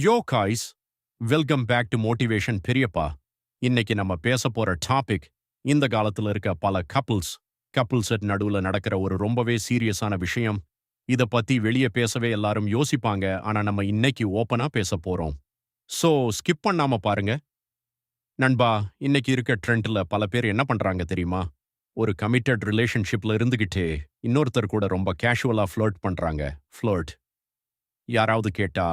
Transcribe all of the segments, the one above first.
Yo guys, welcome back to motivation Periyappa. இன்னைக்கு நம்ம பேச போற டாபிக் இந்த காலத்துல இருக்க பல கப்புள்ஸ் நடுவுல நடக்கிற ஒரு ரொம்பவே சீரியஸான விஷயம். இத பத்தி வெளியே பேசவே எல்லாரும் யோசிப்பாங்க. ஆனா நம்ம இன்னைக்கு ஓப்பனா பேச போறோம். சோ ஸ்கிப் பண்ணாம பாருங்க. நண்பா, இன்னைக்கு இருக்க ட்ரெண்ட்ல பல பேர் என்ன பண்றாங்க தெரியுமா? ஒரு கமிட்டட் ரிலேஷன்ஷிப்ல இருந்துகிட்டே இன்னொருத்தர் கூட ரொம்ப கேஷுவலா ஃப்ளர்ட் பண்றாங்க. ஃப்ளர்ட். யாராவது கேட்டா,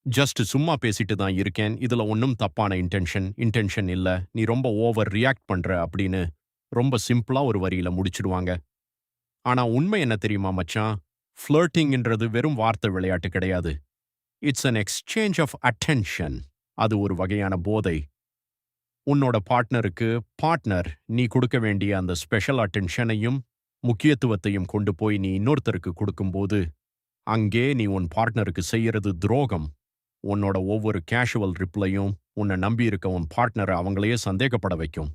ஜஸ்ட் சும்மா பேசிட்டு தான் இருக்கேன். இதுல ஒன்னும் தப்பான இன்டென்ஷன் இல்ல. நீ ரொம்ப ஓவர் ரியாக்ட் பண்ற அப்படின்னு ரொம்ப சிம்பிளா ஒரு வரியில முடிச்சிடுவாங்க. ஆனா உண்மை என்ன தெரியுமா மச்சான்? ஃப்ளர்ட்டிங்ன்றது வெறும் வார்த்தை விளையாட்டு கிடையாது. It's an exchange of attention. அது ஒரு வகையான போதை. உன்னோட பார்ட்னர் நீ கொடுக்க வேண்டிய அந்த ஸ்பெஷல் அட்டென்ஷனையும் முக்கியத்துவத்தையும் கொண்டு போய் நீ இன்னொருத்தருக்கு கொடுக்கும்போது, அங்கே நீ உன் பார்ட்னருக்கு செய்யறது துரோகம். உன்னோட ஒவ்வொரு கேஷுவல் ரிப்ளையும் உன்னை நம்பி இருக்க உன் பார்ட்னரை அவங்களையே சந்தேகப்பட வைக்கும்.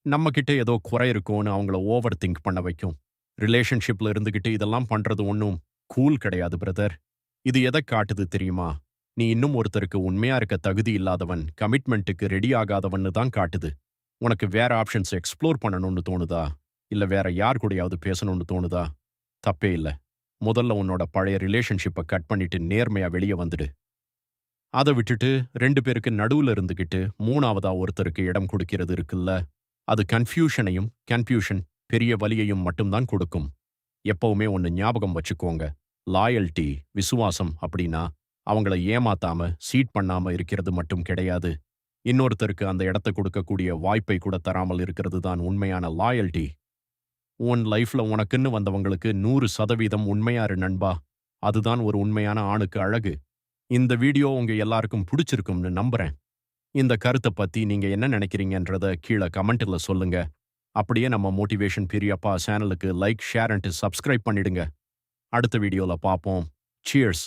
நம்ம கிட்ட ஏதோ குறை இருக்கும்னு அவங்கள ஓவர் திங்க் பண்ண வைக்கும். ரிலேஷன்ஷிப்ல இருந்துகிட்டு இதெல்லாம் பண்றது ஒன்றும் கூல் கிடையாது பிரதர். இது எதை காட்டுது தெரியுமா? நீ இன்னும் ஒருத்தருக்கு உண்மையா இருக்க தகுதி இல்லாதவன், கமிட்மெண்ட்டுக்கு ரெடி ஆகாதவன்னு தான் காட்டுது. உனக்கு வேற ஆப்ஷன்ஸ் எக்ஸ்ப்ளோர் பண்ணணும்னு தோணுதா? இல்ல வேற யார் கூடயாவது பேசணும்னு தோணுதா? தப்பே இல்ல. முதல்ல உன்னோட பழைய ரிலேஷன்ஷிப்பை கட் பண்ணிட்டு நேர்மையா வெளியே வந்துடு. அதை விட்டுட்டு 2 பேருக்கு நடுவுல இருந்துகிட்டு 3ஆவதா ஒருத்தருக்கு இடம் கொடுக்கிறது இருக்குல்ல, அது கன்ஃபியூஷன் பெரிய வலியையும் மட்டும்தான் கொடுக்கும். எப்பவுமே ஒன்னு ஞாபகம் வச்சுக்கோங்க. லாயல்டி, விசுவாசம் அப்படின்னா அவங்கள ஏமாத்தாம சீட் பண்ணாம இருக்கிறது மட்டும் கிடையாது. இன்னொருத்தருக்கு அந்த இடத்தை கொடுக்கக்கூடிய வாய்ப்பை கூட தராமல் இருக்கிறது தான் உண்மையான லாயல்டி. உன் லைஃப்ல உனக்குன்னு வந்தவங்களுக்கு 100% உண்மையா இரு நண்பா. அதுதான் ஒரு உண்மையான ஆணுக்கு அழகு. இந்த வீடியோ உங்க எல்லாருக்கும் பிடிச்சிருக்கும்னு நம்புறேன். இந்த கருத்தை பத்தி நீங்க என்ன நினைக்கிறீங்கன்றத கீழே கமெண்ட்ல சொல்லுங்க. அப்படியே நம்ம மோட்டிவேஷன் பெரியப்பா சேனலுக்கு லைக், ஷேர் அண்ட் சப்ஸ்கிரைப் பண்ணிடுங்க. அடுத்த வீடியோல பார்ப்போம். சியர்ஸ்.